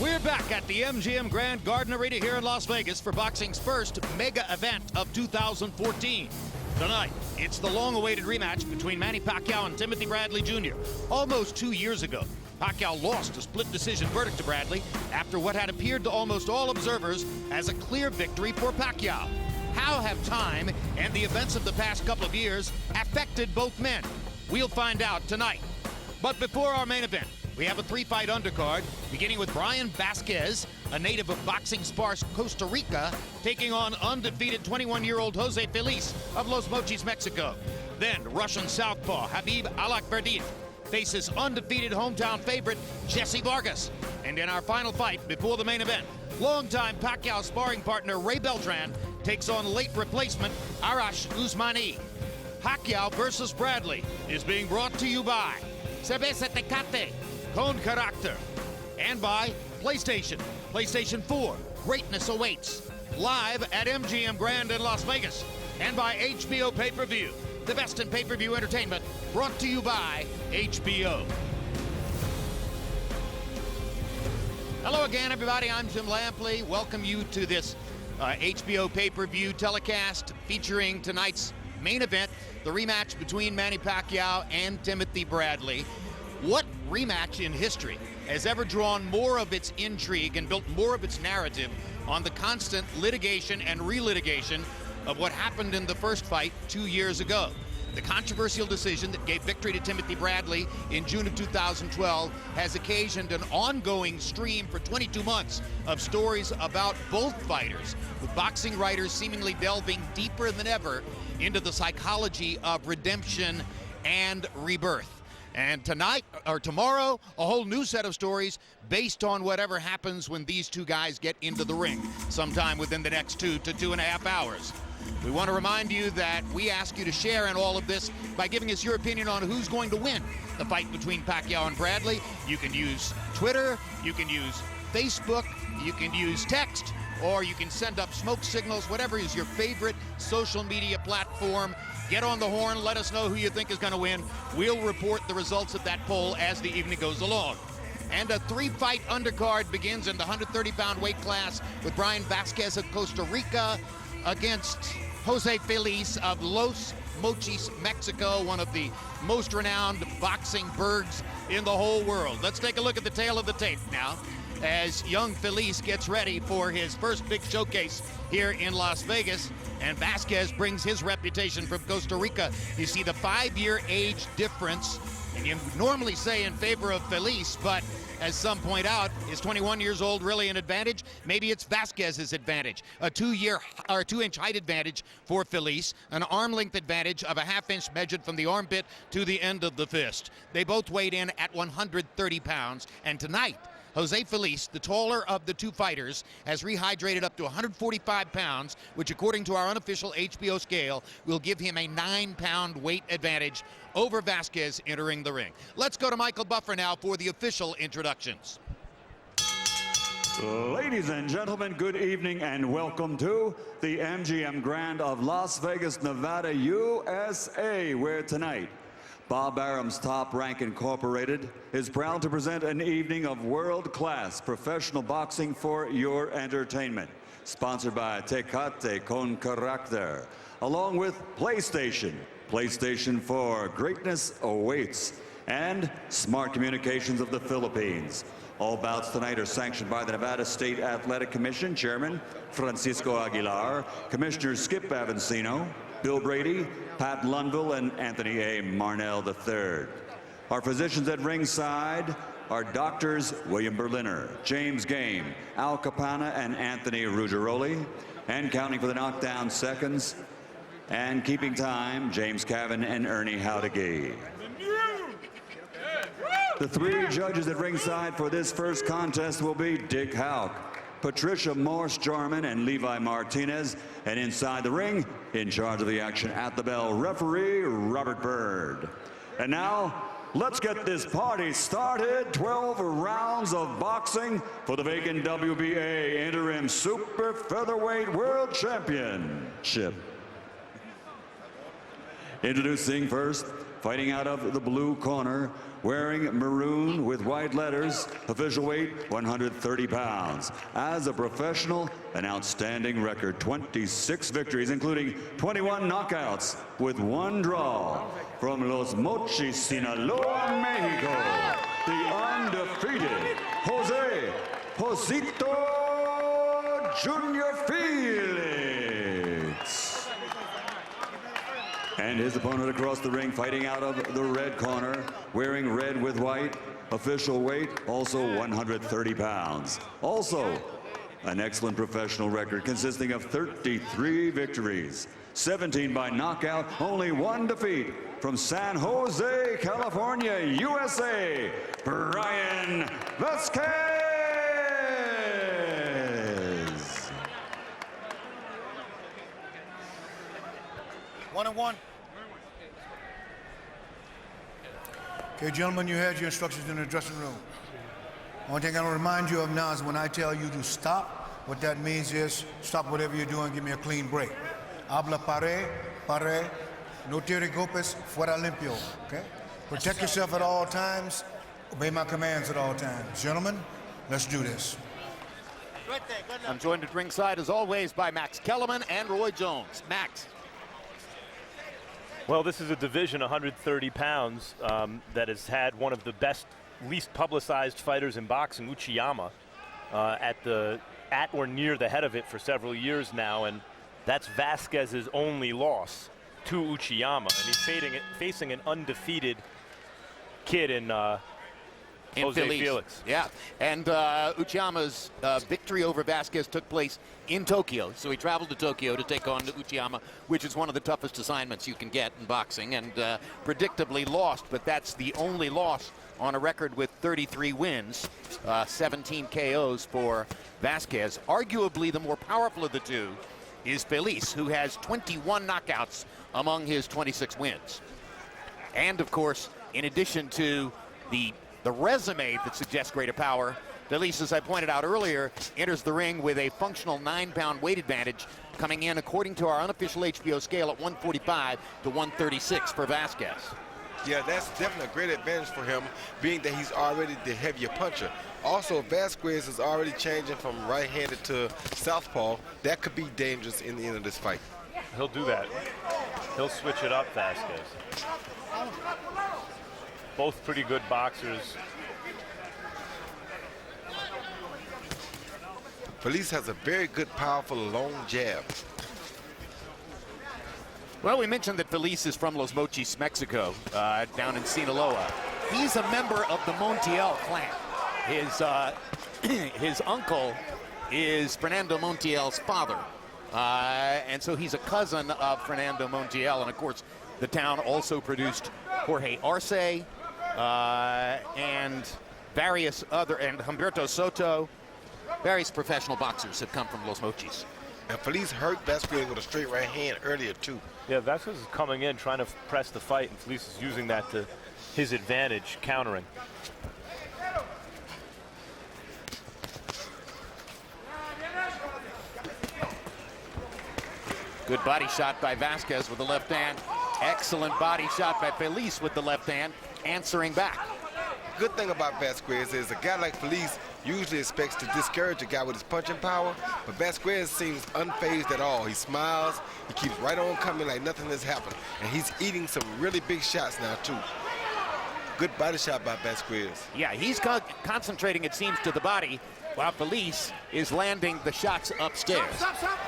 We're back at the MGM Grand Garden Arena here in Las Vegas for boxing's first mega event of 2014. Tonight, it's the long-awaited rematch between Manny Pacquiao and Timothy Bradley Jr. Almost 2 years ago, Pacquiao lost a split decision verdict to Bradley after what had appeared to almost all observers as a clear victory for Pacquiao. How have time and the events of the past couple of years affected both men? We'll find out tonight. But before our main event, we have a three-fight undercard, beginning with Brian Vasquez, a native of boxing sparse Costa Rica, taking on undefeated 21-year-old Jose Felix of Los Mochis, Mexico. Then Russian southpaw Habib Alakverdiev faces undefeated hometown favorite Jesse Vargas. And in our final fight before the main event, longtime Pacquiao sparring partner Ray Beltran takes on late replacement Arash Usmani. Pacquiao versus Bradley is being brought to you by Cerveza Tecate, Con Character, and by PlayStation. PlayStation 4, greatness awaits. Live at MGM Grand in Las Vegas. And by HBO Pay-Per-View, the best in pay-per-view entertainment, brought to you by HBO. Hello again, everybody. I'm Jim Lampley. Welcome you to this HBO pay-per-view telecast featuring tonight's main event, the rematch between Manny Pacquiao and Timothy Bradley. What rematch in history has ever drawn more of its intrigue and built more of its narrative on the constant litigation and relitigation of what happened in the first fight 2 years ago? The controversial decision that gave victory to Timothy Bradley in June of 2012 has occasioned an ongoing stream for 22 months of stories about both fighters, with boxing writers seemingly delving deeper than ever into the psychology of redemption and rebirth. And tonight, or tomorrow, a whole new set of stories based on whatever happens when these two guys get into the ring sometime within the next 2 to 2.5 hours. We want to remind you that we ask you to share in all of this by giving us your opinion on who's going to win the fight between Pacquiao and Bradley. You can use Twitter, you can use Facebook, you can use text, or you can send up smoke signals, whatever is your favorite social media platform. Get on the horn, let us know who you think is going to win. We'll report the results of that poll as the evening goes along. And a three-fight undercard begins in the 130-pound weight class with Brian Vasquez of Costa Rica against Jose Felix of Los Mochis, Mexico, one of the most renowned boxing burgs in the whole world. Let's take a look at the tail of the tape now as young Felix gets ready for his first big showcase here in Las Vegas. And Vasquez brings his reputation from Costa Rica. You see the 5-year age difference, and you normally say in favor of Felix, but as some point out, is 21 years old really an advantage? Maybe it's Vasquez's advantage. A 2-inch height advantage for Felix, an arm length advantage of a half-inch measured from the armpit to the end of the fist. They both weighed in at 130 pounds, and tonight, Jose Felix, the taller of the two fighters, has rehydrated up to 145 pounds, which according to our unofficial HBO scale, will give him a 9-pound weight advantage over Vasquez entering the ring. Let's go to Michael Buffer now for the official introductions. Ladies and gentlemen, good evening and welcome to the MGM Grand of Las Vegas, Nevada, USA, where tonight, Bob Arum's Top Rank Incorporated is proud to present an evening of world-class professional boxing for your entertainment. Sponsored by Tecate Con Character, along with PlayStation, PlayStation 4, greatness awaits, and Smart Communications of the Philippines. All bouts tonight are sanctioned by the Nevada State Athletic Commission, Chairman Francisco Aguilar, Commissioners Skip Avancino, Bill Brady, Pat Lundville, and Anthony A. Marnell III. Our physicians at ringside are doctors William Berliner, James Game, Al Capana, and Anthony Ruggiero, and counting for the knockdown seconds and keeping time, James Cavan and Ernie Howdegay. The three judges at ringside for this first contest will be Dick Houck, Patricia Morse-Jarman, and Levi Martinez. And inside the ring, in charge of the action at the bell, referee Robert Bird. And now, let's get this party started. 12 rounds of boxing for the vacant WBA Interim Super Featherweight World Championship. Introducing first, fighting out of the blue corner, wearing maroon with white letters, official weight 130 pounds. As a professional, an outstanding record, 26 victories, including 21 knockouts with 1 draw. From Los Mochis, Sinaloa, Mexico, the undefeated Jose Josito Junior Felix. And his opponent across the ring, fighting out of the red corner, wearing red with white, official weight also 130 pounds. Also, an excellent professional record consisting of 33 victories, 17 by knockout, only 1 defeat. From San Jose, California, USA, Brian Vasquez. 1-1. Okay, gentlemen, you had your instructions in the dressing room. One thing I want to remind you of now is when I tell you to stop, what that means is stop whatever you're doing, give me a clean break. Habla pare, no tire golpes, fuera limpio, okay? Protect yourself at all times, obey my commands at all times. Gentlemen, let's do this. I'm joined at ringside, as always, by Max Kellerman and Roy Jones. Max. Well, this is a division, 130 pounds, that has had one of the best, least publicized fighters in boxing, Uchiyama, at or near the head of it for several years now, and that's Vasquez's only loss to Uchiyama, and he's facing an undefeated kid in Jose Felix. Yeah, and Uchiyama's victory over Vasquez took place in Tokyo, so he traveled to Tokyo to take on Uchiyama, which is one of the toughest assignments you can get in boxing, and predictably lost, but that's the only loss on a record with 33 wins, 17 KOs for Vasquez. Arguably the more powerful of the two is Felix, who has 21 knockouts among his 26 wins. And of course, in addition to the resume that suggests greater power, Felix, as I pointed out earlier, enters the ring with a functional 9-pound weight advantage, coming in according to our unofficial HBO scale at 145 to 136 for Vasquez. Yeah, that's definitely a great advantage for him, being that he's already the heavier puncher. Also, Vasquez is already changing from right-handed to southpaw. That could be dangerous in the end of this fight. He'll do that. He'll switch it up, Vasquez. Both pretty good boxers. Felix has a very good, powerful, long jab. Well, we mentioned that Felix is from Los Mochis, Mexico, down in Sinaloa. He's a member of the Montiel clan. His uncle is Fernando Montiel's father. And so he's a cousin of Fernando Montiel. And of course, the town also produced Jorge Arce and various other, and Humberto Soto. Various professional boxers have come from Los Mochis. And Felix hurt Vasquez with a straight right hand earlier, too. Yeah, Vasquez is coming in, trying to press the fight, and Felix is using that to his advantage, countering. Good body shot by Vasquez with the left hand. Excellent body shot by Felix with the left hand, answering back. Good thing about Vasquez is a guy like Felix usually expects to discourage a guy with his punching power, but Vasquez seems unfazed at all. He smiles, he keeps right on coming like nothing has happened, and he's eating some really big shots now, too. Good body shot by Vasquez. Yeah, he's concentrating, it seems, to the body, while Felix is landing the shots upstairs. Stop.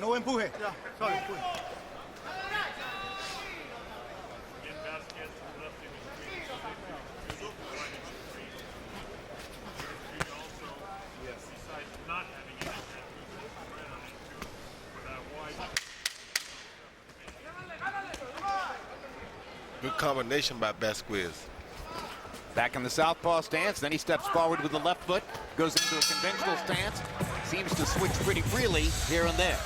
No empuje. Yeah, sorry, empuje. Good combination by Vasquez. Back in the southpaw stance, then he steps forward with the left foot, goes into a conventional stance, seems to switch pretty freely here and there.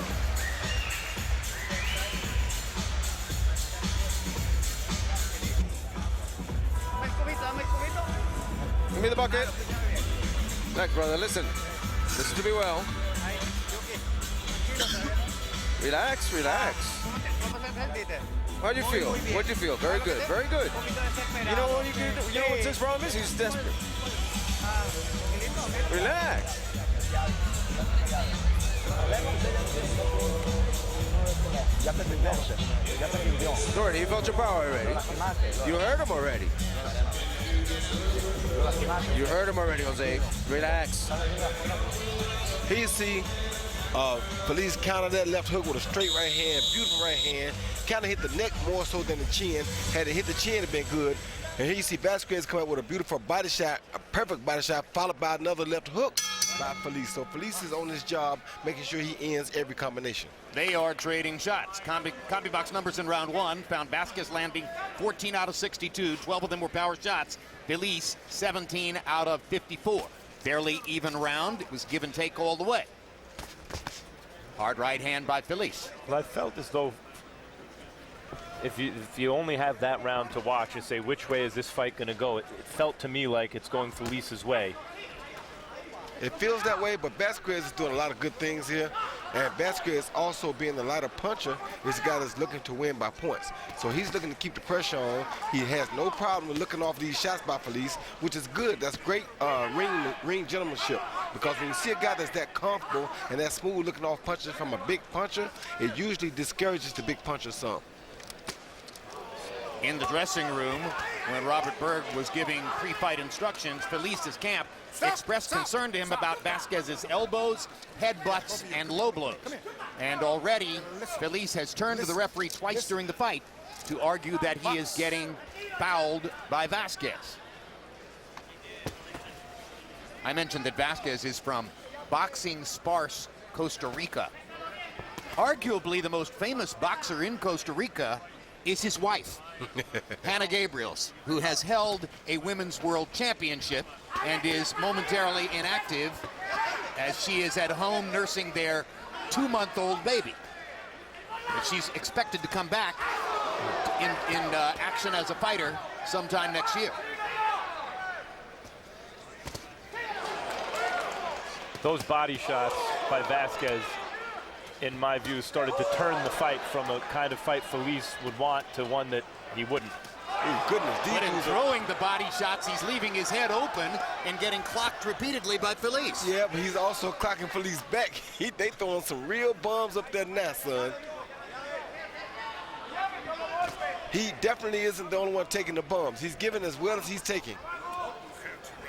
Give me the bucket. Look, brother, listen to me well. Relax, relax. How do you feel? What do you feel? Very good, very good. You know what you can do? You know what this problem is? He's desperate. Relax. Already, he felt your power already. You heard him already. You heard him already, Jose. Relax. Here you see Felix countered that left hook with a straight right hand, beautiful right hand. Kind of hit the neck more so than the chin. Had it hit the chin, it'd been good. And here you see Vasquez come up with a beautiful body shot, a perfect body shot, followed by another left hook by Felix. So Felix is on his job, making sure he ends every combination. They are trading shots. CombiBox numbers in round one found Vasquez landing 14 out of 62. 12 of them were power shots. Felix 17 out of 54. Fairly even round. It was give and take all the way. Hard right hand by Felix. Well, I felt as though if you only have that round to watch and say which way is this fight going to go, it felt to me like it's going Felix's way. It feels that way, but Vasquez is doing a lot of good things here. And Vasquez, also being the lighter puncher, is a guy that's looking to win by points. So he's looking to keep the pressure on. He has no problem with looking off these shots by Felix, which is good. That's great ring gentlemanship. Because when you see a guy that's that comfortable and that smooth looking off punches from a big puncher, it usually discourages the big puncher some. In the dressing room, when Robert Berg was giving pre-fight instructions, Felix's camp expressed concern to him about Vasquez's elbows, headbutts, and low blows. And already, Felix has turned to the referee twice during the fight to argue that he is getting fouled by Vasquez. I mentioned that Vasquez is from boxing sparse Costa Rica. Arguably the most famous boxer in Costa Rica is his wife, Hannah Gabriels, who has held a women's world championship and is momentarily inactive as she is at home nursing their 2-month-old baby. But she's expected to come back in action as a fighter sometime next year. Those body shots by Vasquez, in my view, started to turn the fight from a kind of fight Felix would want to one that he wouldn't. Ooh, goodness. But in throwing the body shots, he's leaving his head open and getting clocked repeatedly by Felix. Yeah, but he's also clocking Felix back. They throwing some real bombs up there now, son. He definitely isn't the only one taking the bombs. He's giving as well as he's taking.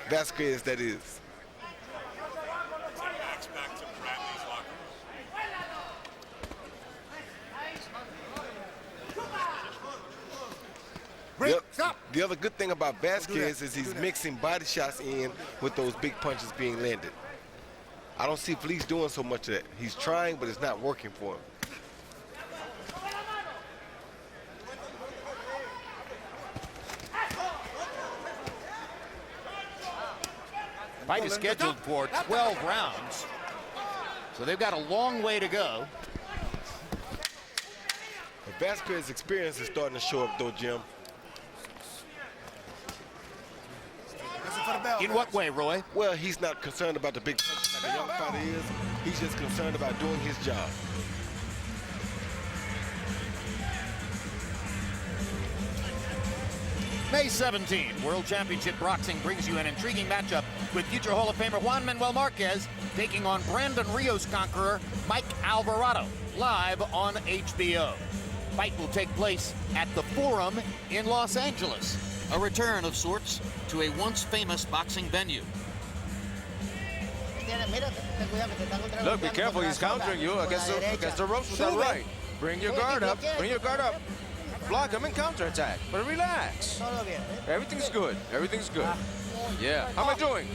Vasquez, that is. The other good thing about Vasquez is he's mixing body shots in with those big punches being landed. I don't see Felix doing so much of that. He's trying, but it's not working for him. Fight is scheduled for 12 rounds, so they've got a long way to go. But Vasquez's experience is starting to show up, though, Jim. In what way, Roy? Well, he's not concerned about the big punches like a young fighter is. He's just concerned about doing his job. May 17, World Championship Boxing brings you an intriguing matchup with future Hall of Famer Juan Manuel Marquez taking on Brandon Rios conqueror Mike Alvarado, live on HBO. Fight will take place at the Forum in Los Angeles, a return of sorts to a once famous boxing venue. Look, be careful. He's countering you against the ropes with that right. Bring your guard up. Bring your guard up. Block him and counterattack. But relax. Everything's good. Everything's good. Yeah. How am I doing?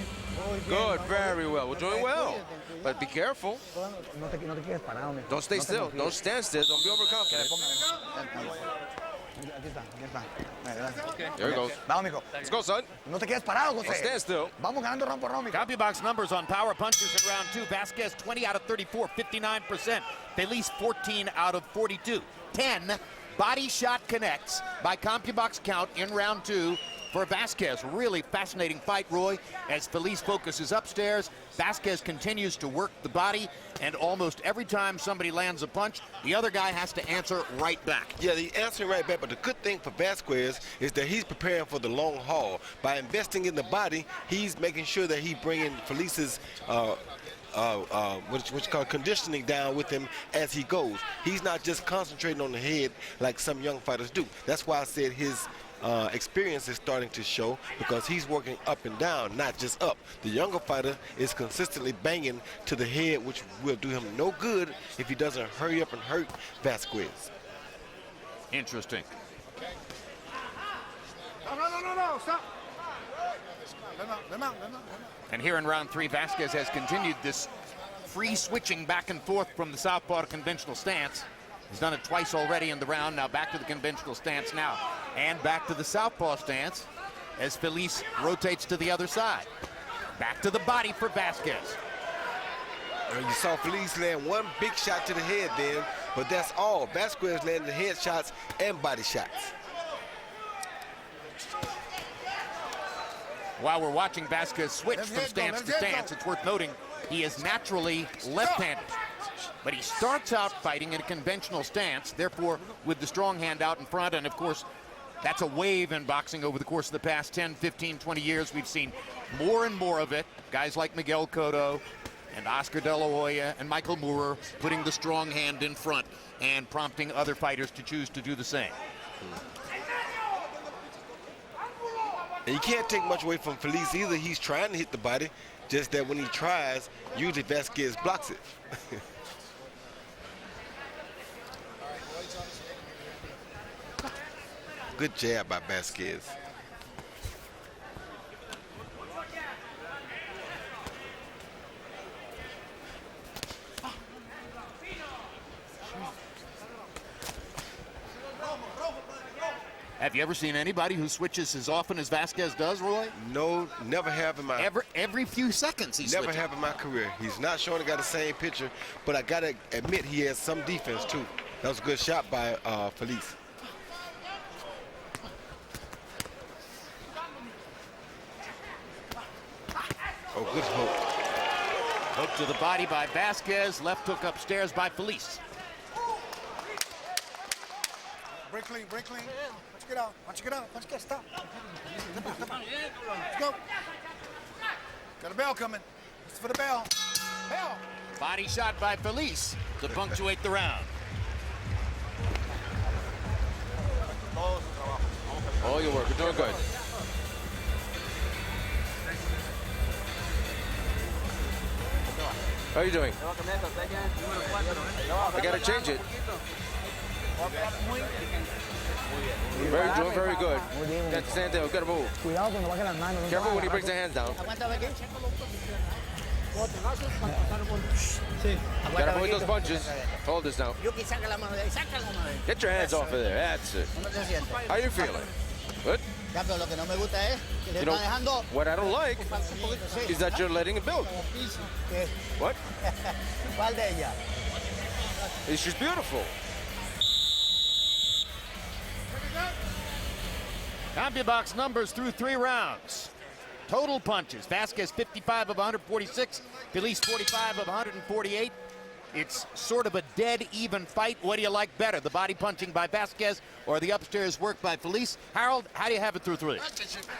Good. Very well. We're doing well. But be careful. Don't stay still. Don't stand still. Don't be overconfident. There he goes. Let's go, son. Don't stand still. CompuBox numbers on power punches in round two. Vasquez 20 out of 34, 59%. Felix 14 out of 42. 10 body shot connects by CompuBox count in round two for Vasquez. Really fascinating fight, Roy. As Felix focuses upstairs, Vasquez continues to work the body, and almost every time somebody lands a punch, the other guy has to answer right back. Yeah, he's answering right back, but the good thing for Vasquez is that he's preparing for the long haul. By investing in the body, he's making sure that he's bringing Felix's what you call conditioning down with him as he goes. He's not just concentrating on the head like some young fighters do. That's why I said his experience is starting to show, because he's working up and down, not just up. The younger fighter is consistently banging to the head, which will do him no good if he doesn't hurry up and hurt Vasquez. Interesting. No, stop. Let him out. And here in round 3, Vasquez has continued this free switching back and forth from the southpaw to conventional stance. He's done it twice already in the round. Now back to the conventional stance now. And back to the southpaw stance as Felix rotates to the other side. Back to the body for Vasquez. You saw Felix land one big shot to the head then, but that's all. Vasquez landed head shots and body shots. While we're watching Vasquez switch from stance to stance, it's worth noting he is naturally left-handed. But he starts out fighting in a conventional stance, therefore with the strong hand out in front. And of course, that's a wave in boxing over the course of the past 10, 15, 20 years. We've seen more and more of it. Guys like Miguel Cotto and Oscar De La Hoya and Michael Moorer putting the strong hand in front and prompting other fighters to choose to do the same. And you can't take much away from Felix either. He's trying to hit the body, just that when he tries, usually Vasquez blocks it. Good jab by Vasquez. Have you ever seen anybody who switches as often as Vasquez does, Roy? No, never have in my every few seconds he's never switching. have in my career. He's not showing he got the same picture, but I gotta admit he has some defense too. That was a good shot by Felix. Oh, good hook. Hook to the body by Vasquez, left hook upstairs by Felix. Break clean. Watch it out. Stop. Let's go. Got a bell coming. It's for the bell. Bell. Body shot by Felix to punctuate the round. All your work. You're doing good. How are you doing? I gotta change it. Doing very good. That's stand there. Gotta move. Careful when he brings the hands down. Gotta avoid those punches. Hold this now. Get your hands off of there. That's it. How are you feeling? Good? You know, what I don't like is that you're letting it build. What? She's beautiful. CompuBox numbers through 3 rounds. Total punches. Vasquez 55 of 146. Felix 45 of 148. It's sort of a dead even fight. What do you like better, the body punching by Vasquez or the upstairs work by Felix? Harold, how do you have it through 3?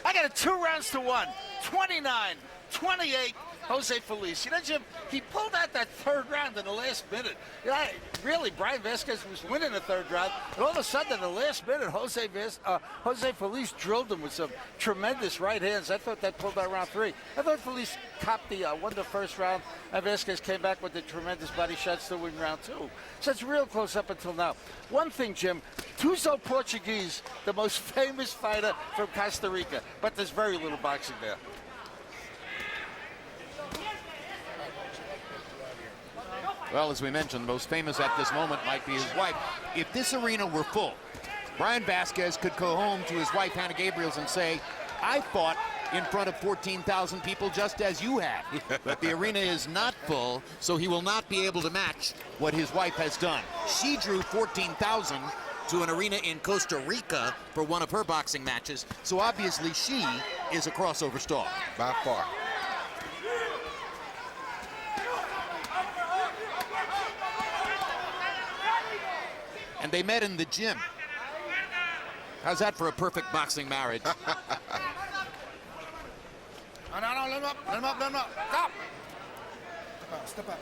I got it 2 rounds to 1. 29-28. Jose Felix. You know, Jim, he pulled out that 3rd round in the last minute. You know, really, Brian Vasquez was winning the 3rd round, and all of a sudden, in the last minute, Jose Felix drilled him with some tremendous right hands. I thought that pulled out round 3. I thought Felix copped won the 1st round, and Vasquez came back with the tremendous body shots to win round 2. So it's real close up until now. One thing, Jim, Tuzo Portuguese, the most famous fighter from Costa Rica, but there's very little boxing there. Well, as we mentioned, most famous at this moment might be his wife. If this arena were full, Brian Vasquez could go home to his wife, Hannah Gabriels, and say, I fought in front of 14,000 people just as you have. But the arena is not full, so he will not be able to match what his wife has done. She drew 14,000 to an arena in Costa Rica for one of her boxing matches. So obviously she is a crossover star. By far. And they met in the gym. How's that for a perfect boxing marriage? No, let him up, let him up, let him up. Stop. Step out.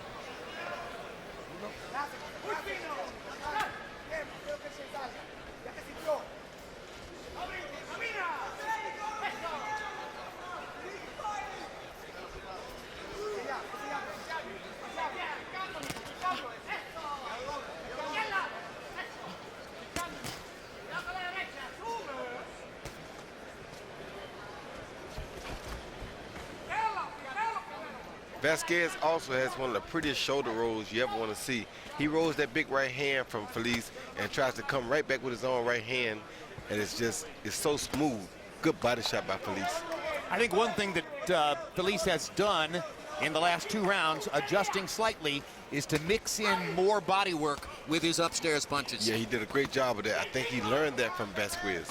Vasquez also has one of the prettiest shoulder rolls you ever want to see. He rolls that big right hand from Felix and tries to come right back with his own right hand, and it's so smooth. Good body shot by Felix. I think one thing that Felix has done in the last 2 rounds, adjusting slightly, is to mix in more body work with his upstairs punches. Yeah, he did a great job of that. I think he learned that from Vasquez.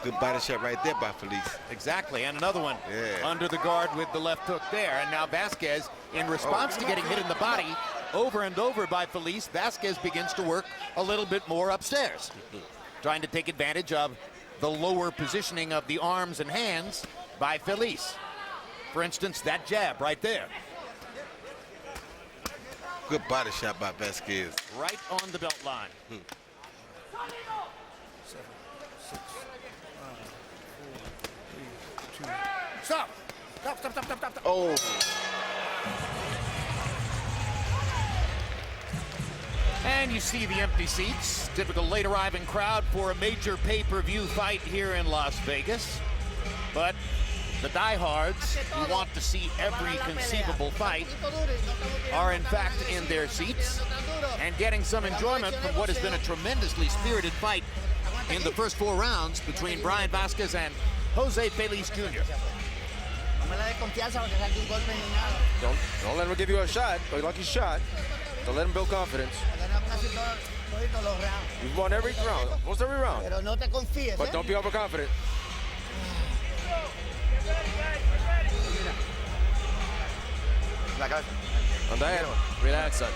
Good body shot right there by Felix. Exactly, and another one under the guard with the left hook there. And now Vasquez, in response to getting hit in the body over and over by Felix, Vasquez begins to work a little bit more upstairs, trying to take advantage of the lower positioning of the arms and hands by Felix. For instance, that jab right there. Good body shot by Vasquez. Right on the belt line. 7, 6, 5, 4, 3, 2. Stop! Stop. Oh. And you see the empty seats. Typical late arriving crowd for a major pay-per-view fight here in Las Vegas. But the diehards who want to see every conceivable fight are in fact in their seats and getting some enjoyment from what has been a tremendously spirited fight in the first 4 rounds between Brian Vasquez and Jose Felix Jr. Don't let him give you a shot, a lucky shot. Don't let him build confidence. You've won every round, almost every round. But don't be overconfident. Anda ahead. Relax, son.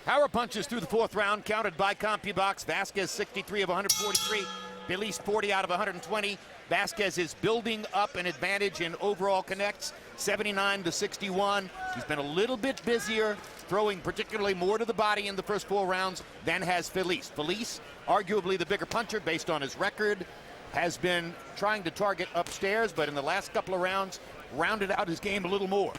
Power punches through the 4th round, counted by CompuBox. Vasquez 63 of 143, Felix 40 out of 120. Vasquez is building up an advantage in overall connects, 79 to 61. He's been a little bit busier, throwing particularly more to the body in the first 4 rounds than has Felix. Felix, arguably the bigger puncher based on his record, has been trying to target upstairs, but in the last couple of rounds, rounded out his game a little more.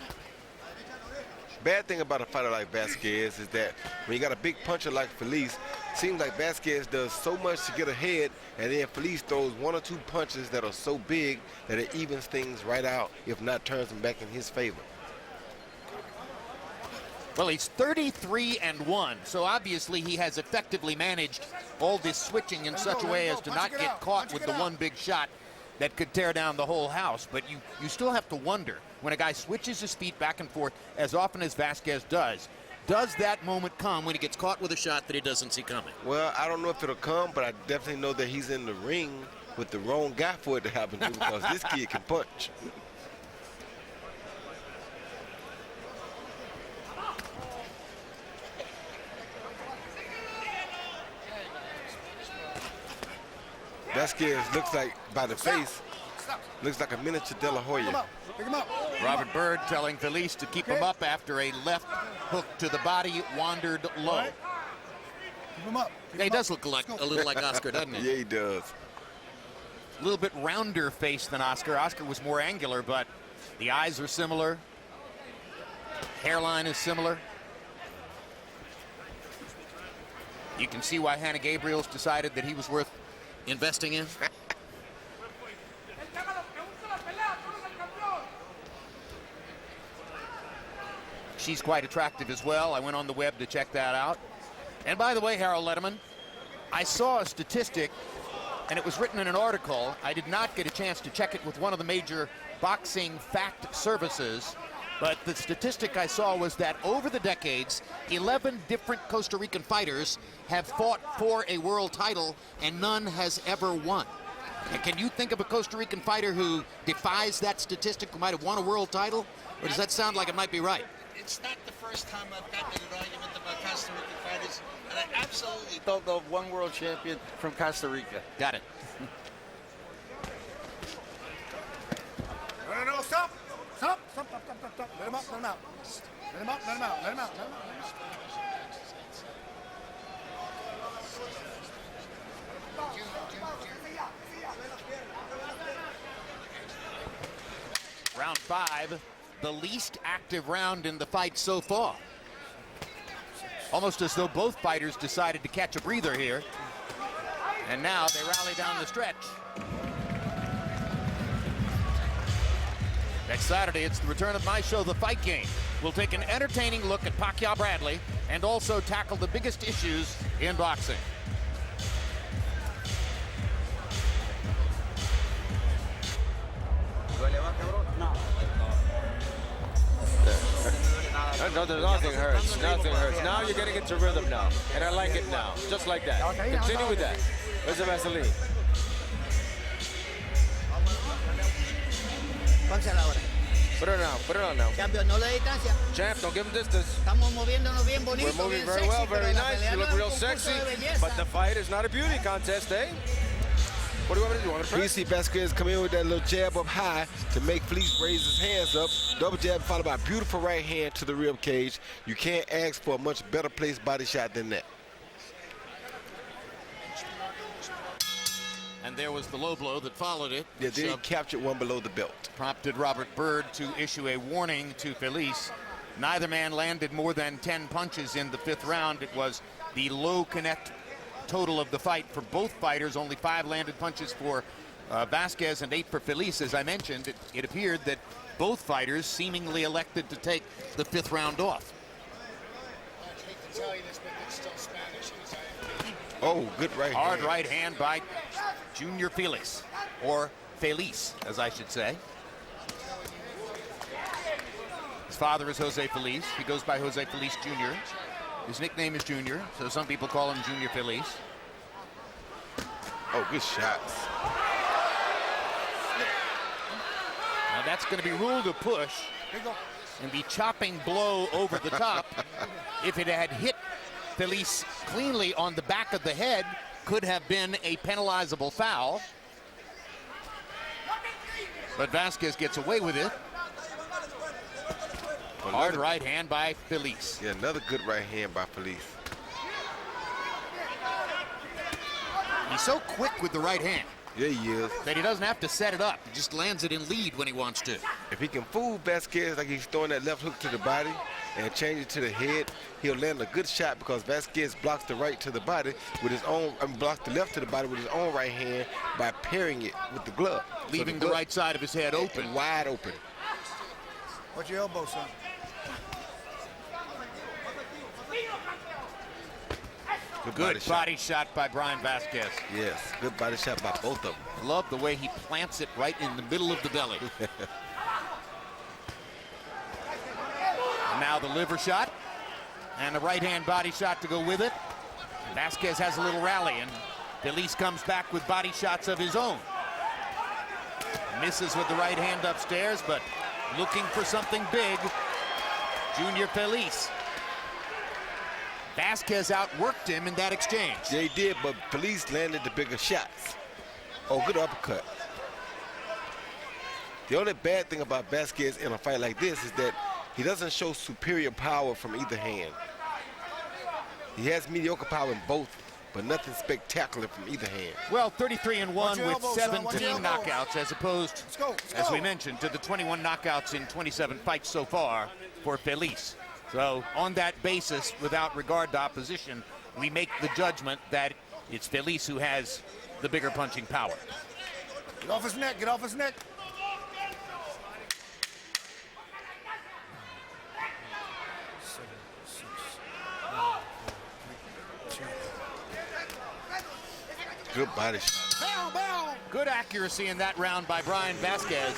Bad thing about a fighter like Vasquez is that when you got a big puncher like Felix, seems like Vasquez does so much to get ahead, and then Felix throws 1 or 2 punches that are so big that it evens things right out, if not turns them back in his favor. Well, he's 33-1, so obviously he has effectively managed all this switching in such a way as to not get caught with the one big shot that could tear down the whole house. But you still have to wonder, when a guy switches his feet back and forth as often as Vasquez does that moment come when he gets caught with a shot that he doesn't see coming? Well, I don't know if it'll come, but I definitely know that he's in the ring with the wrong guy for it to happen to, because this kid can punch. Vasquez looks like, by the face, looks like a miniature De La Hoya. Pick him up. Robert Byrd telling Felix to keep him up after a left hook to the body wandered low. Keep him up. He does look like a little like Oscar, doesn't he? Yeah, he does. A little bit rounder face than Oscar. Oscar was more angular, but the eyes are similar. Hairline is similar. You can see why Hannah Gabriel's decided that he was worth investing in. She's quite attractive as well. I went on the web to check that out. And by the way, Harold Letterman, I saw a statistic and it was written in an article. I did not get a chance to check it with one of the major boxing fact services, but the statistic I saw was that over the decades, 11 different Costa Rican fighters have fought for a world title, and none has ever won. And can you think of a Costa Rican fighter who defies that statistic, who might have won a world title? Or does that sound like it might be right? It's not the first time I've gotten in an argument about Costa Rican fighters, and I absolutely don't know of one world champion from Costa Rica. Got it. No, stop. Stop. Let him out, let him out. Let him out, let him out, let him out, let him out. Round 5, the least active round in the fight so far. Almost as though both fighters decided to catch a breather here. And now they rally down the stretch. Next Saturday, it's the return of my show, The Fight Game. We'll take an entertaining look at Pacquiao Bradley and also tackle the biggest issues in boxing. Nothing hurts. Nothing hurts. Now you're getting into rhythm now. And I like it now. Just like that. Continue with that. Where's the Vaseline? Put it on. Put it on now. Champion, no le distancia. Champ, don't give him distance. Estamos moviéndonos bien bonito, We're moving bien very sexy, well, pero very la nice. pelea You no look es real un concurso sexy. de belleza. But the fight is not a beauty contest, eh? What do you want me to do? You want me to We see Vasquez come in with that little jab up high to make Felix raise his hands up. Double jab followed by a beautiful right hand to the rib cage. You can't ask for a much better placed body shot than that. And there was the low blow that followed it. Yeah, then he captured one below the belt. Prompted Robert Byrd to issue a warning to Felix. Neither man landed more than 10 punches in the 5th round. It was the low connect total of the fight for both fighters. Only 5 landed punches for Vasquez and 8 for Felix. As I mentioned, it appeared that both fighters seemingly elected to take the 5th round off. Oh, good right Hard hand. right hand by Junior Felix, or Felix, as I should say. His father is Jose Felix. He goes by Jose Felix Jr. His nickname is Junior, so some people call him Junior Felix. Oh, good shots. Now that's going to be ruled a push, and the chopping blow over the top, if it had hit Felix cleanly on the back of the head, could have been a penalizable foul. But Vasquez gets away with it. Hard right hand by Felix. Yeah, another good right hand by Felix. He's so quick with the right hand Yeah, he is. that he doesn't have to set it up. He just lands it in lead when he wants to. If he can fool Vasquez like he's throwing that left hook to the body and change it to the head, he'll land a good shot because Vasquez blocks the right to the body with his own, blocks the left to the body with his own right hand by pairing it with the glove. Leaving the right side of his head open. Wide open. What's your elbow, son? Good body shot by Brian Vasquez. Yes, good body shot by both of them. Love the way he plants it right in the middle of the belly. And now the liver shot and a right hand body shot to go with it. Vasquez has a little rally, and Felix comes back with body shots of his own. Misses with the right hand upstairs, but looking for something big. Junior Felix. Vasquez outworked him in that exchange. Yeah, he did, but Felix landed the bigger shots. Oh, good uppercut. The only bad thing about Vasquez in a fight like this is that he doesn't show superior power from either hand. He has mediocre power in both, but nothing spectacular from either hand. Well, 33-1 with 17 elbow. knockouts, as opposed, as we mentioned, to the 21 knockouts in 27 fights so far for Felix. So on that basis, without regard to opposition, we make the judgment that it's Felix who has the bigger punching power. Get off his neck, get off his neck. Good body shot. Good accuracy in that round by Brian Vasquez,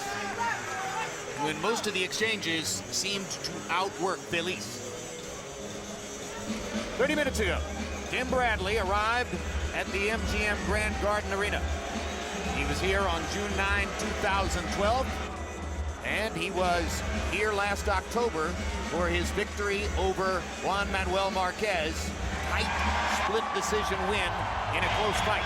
when most of the exchanges seemed to outwork Felix. 30 minutes ago, Tim Bradley arrived at the MGM Grand Garden Arena. He was here on June 9, 2012, and he was here last October for his victory over Juan Manuel Marquez. Tight split decision win in a close fight.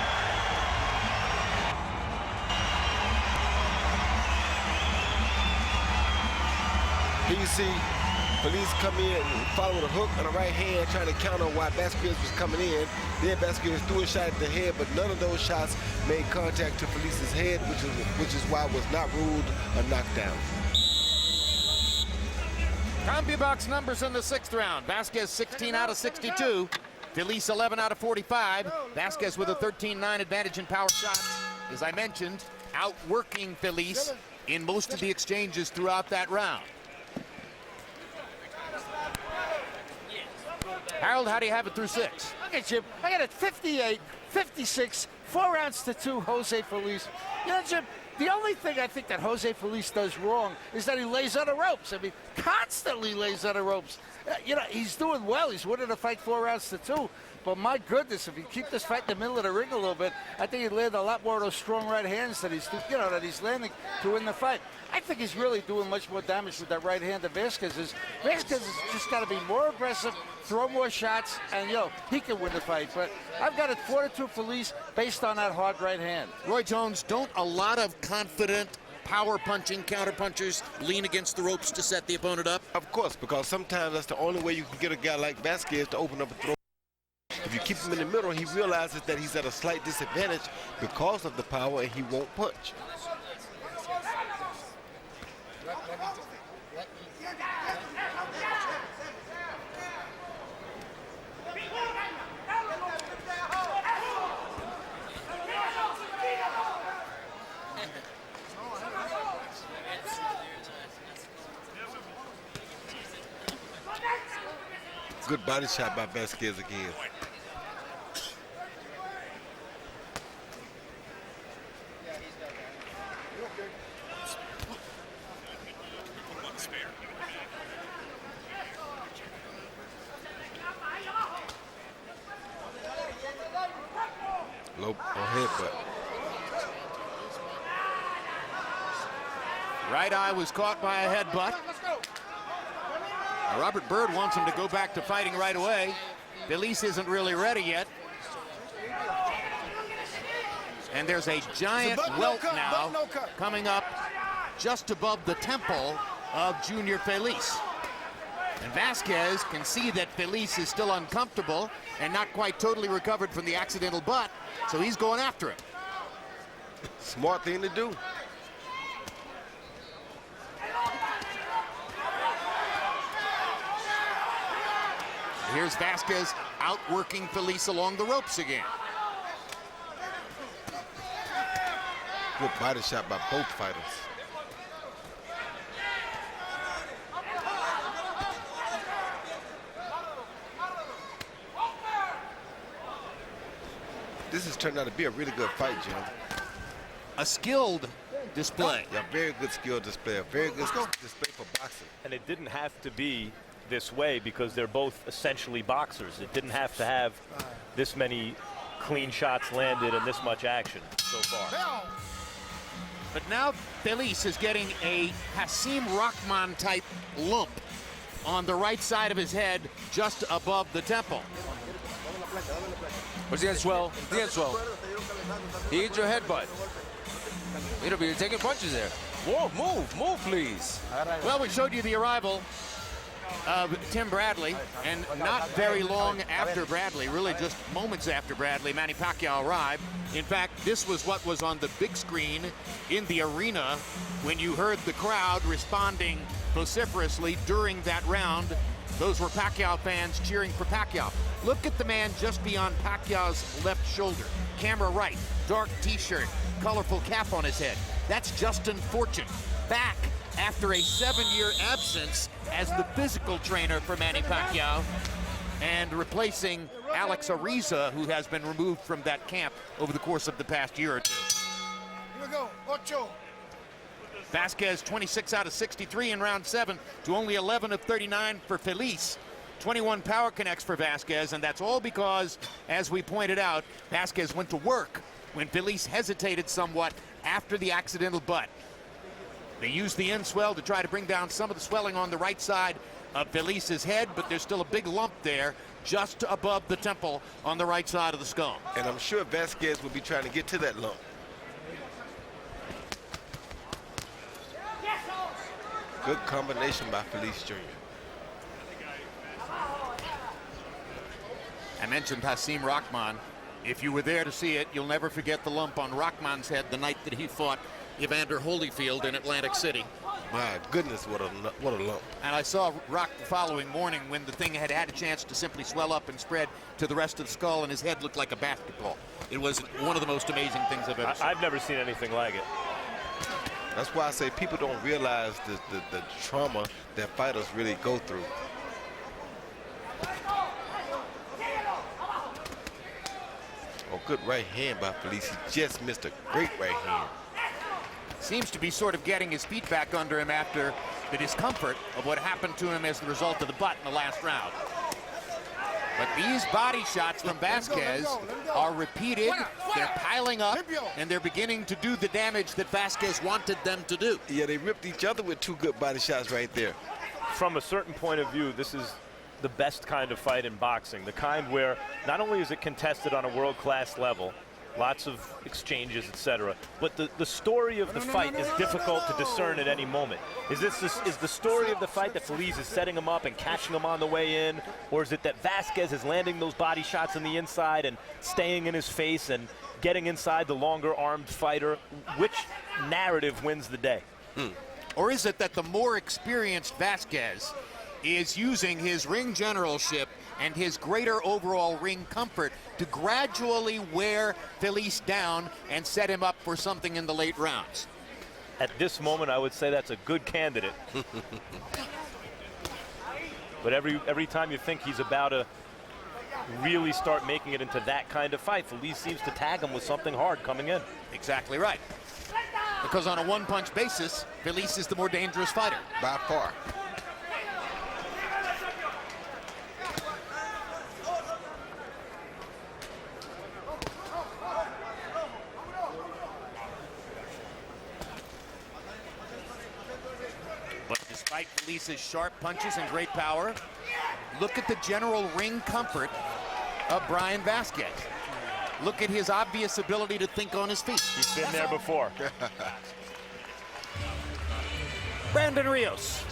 Here you see Felix come in and follow the hook on the right hand, trying to counter why Vasquez was coming in. Then Vasquez threw a shot at the head, but none of those shots made contact to Felix's head, which is why it was not ruled a knockdown. CompuBox numbers in the 6th round. Vasquez 16 out of 62. Felix 11 out of 45. Vasquez with a 13-9 advantage in power shots. As I mentioned, outworking Felix in most of the exchanges throughout that round. Harold, how do you have it through 6? Okay, Jim, I got it 58, 56, 4 rounds to 2, Jose Felix. You know, Jim, the only thing I think that Jose Felix does wrong is that he lays on the ropes. I mean, constantly lays on the ropes. You know, he's doing well. He's winning the fight 4 rounds to 2. But my goodness, if you keep this fight in the middle of the ring a little bit, I think he'd land a lot more of those strong right hands that he's landing to win the fight. I think he's really doing much more damage with that right hand than Vasquez is. Vasquez has just got to be more aggressive, throw more shots, and, he can win the fight. But I've got it 4-2 Felix based on that hard right hand. Roy Jones, don't a lot of confident, power-punching counter-punchers lean against the ropes to set the opponent up? Of course, because sometimes that's the only way you can get a guy like Vasquez to open up a throw. If you keep him in the middle, he realizes that he's at a slight disadvantage because of the power, and he won't punch. Good body shot by Vasquez again. Low headbutt. Right eye was caught by a headbutt. Robert Byrd wants him to go back to fighting right away. Felix isn't really ready yet. And there's a giant welt now coming up just above the temple of Junior Felix. And Vasquez can see that Felix is still uncomfortable and not quite totally recovered from the accidental butt, so he's going after him. Smart thing to do. Here's Vasquez outworking Felix along the ropes again. Good body shot by both fighters. This has turned out to be a really good fight, Jim. A skilled display. Yeah, very good skill display. A very good display for boxing. And it didn't have to be this way because they're both essentially boxers. It didn't have to have this many clean shots landed and this much action so far. But now Felix is getting a Hasim Rahman type lump on the right side of his head just above the temple. What's the end swell? The end swell. He hit your headbutt. It'll be taking punches there. Move, please. Well, we showed you the arrival of Tim Bradley, and not very long after Bradley, really just moments after Bradley, Manny Pacquiao arrived. In fact, this was what was on the big screen in the arena when you heard the crowd responding vociferously during that round. Those were Pacquiao fans cheering for Pacquiao. Look at the man just beyond Pacquiao's left shoulder. Camera right, dark t-shirt, colorful cap on his head. That's Justin Fortune, back after a 7-year absence as the physical trainer for Manny Pacquiao and replacing Alex Ariza, who has been removed from that camp over the course of the past year or two. Here we go. Ocho. Vasquez 26 out of 63 in round 7 to only 11 of 39 for Felix. 21 power connects for Vasquez, and that's all because, as we pointed out, Vasquez went to work when Felix hesitated somewhat after the accidental butt. They used the end swell to try to bring down some of the swelling on the right side of Felix's head, but there's still a big lump there just above the temple on the right side of the skull. And I'm sure Vasquez will be trying to get to that lump. Good combination by Felix Jr. I mentioned Hasim Rahman. If you were there to see it, you'll never forget the lump on Rahman's head the night that he fought Evander Holyfield in Atlantic City. My goodness, what a lump. And I saw Rock the following morning when the thing had a chance to simply swell up and spread to the rest of the skull, and his head looked like a basketball. It was one of the most amazing things I've ever seen. I've never seen anything like it. That's why I say people don't realize the trauma that fighters really go through. Oh, good right hand by Felix. He just missed a great right hand. Seems to be sort of getting his feet back under him after the discomfort of what happened to him as the result of the butt in the last round. But these body shots from Vasquez are repeated, they're piling up, and they're beginning to do the damage that Vasquez wanted them to do. Yeah, they ripped each other with two good body shots right there. From a certain point of view, this is the best kind of fight in boxing. The kind where not only is it contested on a world-class level, lots of exchanges, etc., but the story of the fight is difficult to discern at any moment. Is the story of the fight that Felix is setting him up and catching him on the way in, or is it that Vasquez is landing those body shots on the inside and staying in his face and getting inside the longer-armed fighter? Which narrative wins the day? Or is it that the more experienced Vasquez is using his ring generalship and his greater overall ring comfort to gradually wear Felix down and set him up for something in the late rounds? At this moment, I would say that's a good candidate. But every time you think he's about to really start making it into that kind of fight, Felix seems to tag him with something hard coming in. Exactly right. Because on a one-punch basis, Felix is the more dangerous fighter. By far. Despite Felix's sharp punches and great power, look at the general ring comfort of Brian Vasquez. Look at his obvious ability to think on his feet. He's been there before. Brandon Rios,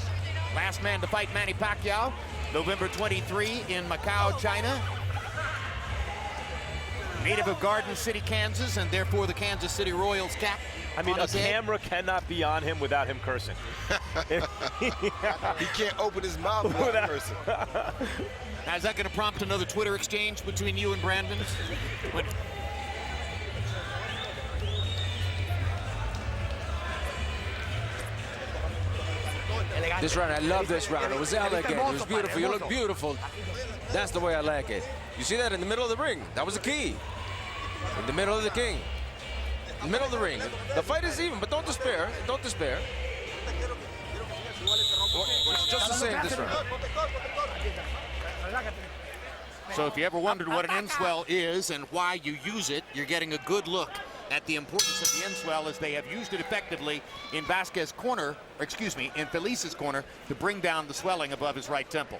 last man to fight Manny Pacquiao, November 23 in Macau, China. Native of Garden City, Kansas, and therefore the Kansas City Royals cap. I mean, a camera cannot be on him without him cursing. He can't open his mouth without cursing. Now, is that going to prompt another Twitter exchange between you and Brandon? This round, I love this round. It was elegant. It was beautiful. You look beautiful. That's the way I like it. You see that in the middle of the ring? That was the key. In the middle of the king. In the middle of the ring. The fight is even, but don't despair. Don't despair. It's just the same this round. So if you ever wondered what an end swell is and why you use it, you're getting a good look at the importance of the end swell, as they have used it effectively in Vasquez's corner, or excuse me, in Felix's corner, to bring down the swelling above his right temple.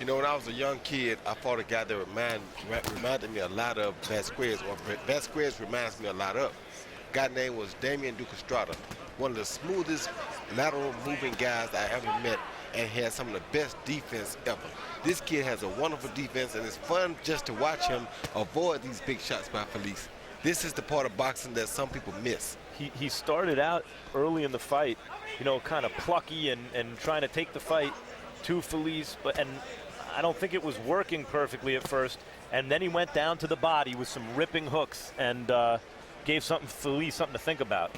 You know, when I was a young kid, I fought a guy that reminded me a lot of Vasquez, or Vasquez reminds me a lot of. A guy named was Damian Ducastrada, one of the smoothest lateral moving guys I ever met, and had some of the best defense ever. This kid has a wonderful defense, and it's fun just to watch him avoid these big shots by Felix. This is the part of boxing that some people miss. He started out early in the fight, you know, kind of plucky and trying to take the fight to Felix, and I don't think it was working perfectly at first. And then he went down to the body with some ripping hooks and gave Felix something to think about.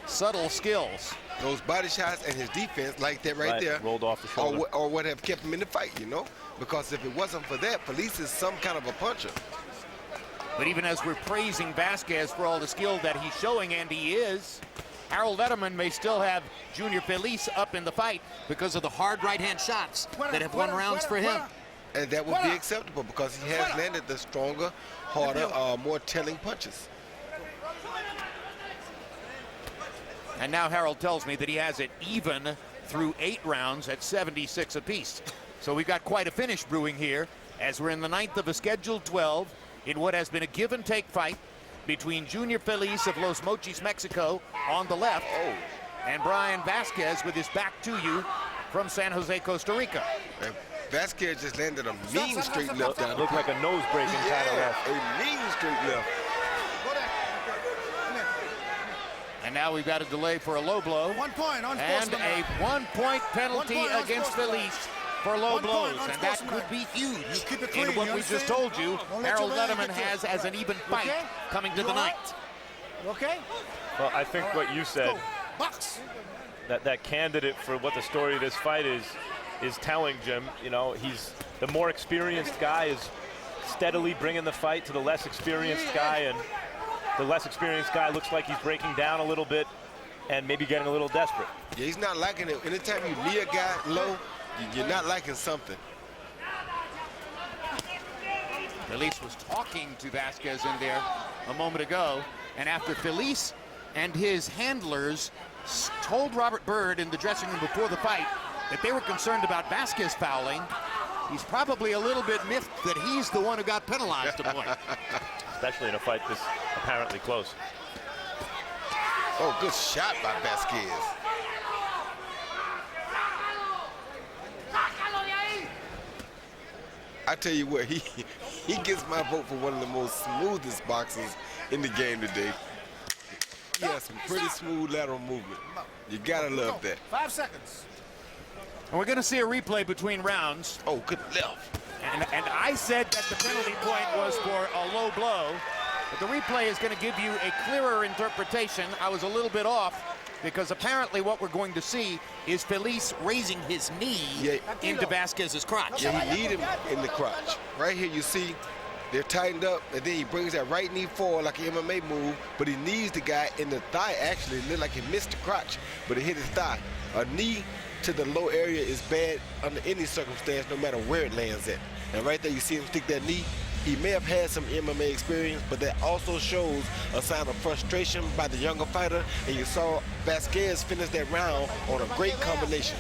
Subtle skills. Those body shots and his defense like that right there. Rolled off the shoulder. Or what have kept him in the fight, you know? because if it wasn't for that, Felix is some kind of a puncher. But even as we're praising Vasquez for all the skill that he's showing, and he is, Harold Letterman may still have Junior Felix up in the fight because of the hard right-hand shots that have won rounds for him. And that would be acceptable because he has landed the stronger, harder, more telling punches. And now Harold tells me that he has it even through 8 rounds at 76 apiece. So we've got quite a finish brewing here as we're in the 9th of a scheduled 12 in what has been a give-and-take fight between Junior Felix of Los Mochis, Mexico on the left, and Brian Vasquez with his back to you from San Jose, Costa Rica. And Vasquez just landed a mean straight left down. Looked like a nose-breaking kind of left. A mean straight left. And now we've got a delay for a low blow. 1 point, and a 1-point penalty against Felix for low blows. And that could be huge in what we just told you Harold Letterman has as an even fight coming to the 9th. Okay? Well, I think what you said, that candidate for what the story of this fight is telling, Jim. You know, he's the more experienced guy is steadily bringing the fight to the less experienced guy, and the less experienced guy looks like he's breaking down a little bit and maybe getting a little desperate. Yeah, he's not liking it. Anytime you knee a guy low, you're not liking something. Felix was talking to Vasquez in there a moment ago, and after Felix and his handlers told Robert Byrd in the dressing room before the fight that they were concerned about Vasquez fouling, he's probably a little bit miffed that he's the one who got penalized a point. Especially in a fight this apparently close. Oh, good shot by Vasquez. I tell you what, he gets my vote for one of the most smoothest boxers in the game today. He has some pretty smooth lateral movement. You gotta love that. 5 seconds. And we're gonna see a replay between rounds. Oh, good left. And I said that the penalty point was for a low blow, but the replay is going to give you a clearer interpretation. I was a little bit off because apparently what we're going to see is Felix raising his knee into Vasquez's crotch. Yeah, he need him in the crotch. Right here you see they're tightened up, and then he brings that right knee forward like an MMA move, but he knees the guy in the thigh. Actually, it looked like he missed the crotch, but it hit his thigh. A knee to the low area is bad under any circumstance, no matter where it lands at. And right there, you see him stick that knee. He may have had some MMA experience, but that also shows a sign of frustration by the younger fighter. And you saw Vasquez finish that round on a great combination.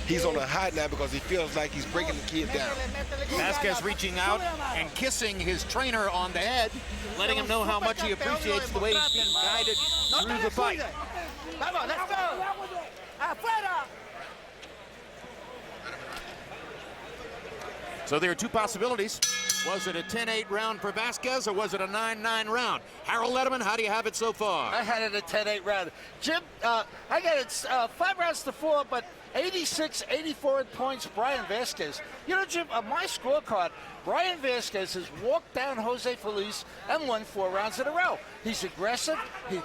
He's on a high now because he feels like he's breaking the kid down. Vasquez reaching out and kissing his trainer on the head, letting him know how much he appreciates the way he's being guided through the fight. So there are 2 possibilities. Was it a 10-8 round for Vasquez, or was it a 9-9 round? Harold Letterman, how do you have it so far? I had it a 10-8 round. Jim, I got it 5 rounds to 4, but 86-84 in points, Brian Vasquez. You know, Jim, on my scorecard, Brian Vasquez has walked down Jose Felix and won 4 rounds in a row. He's aggressive, he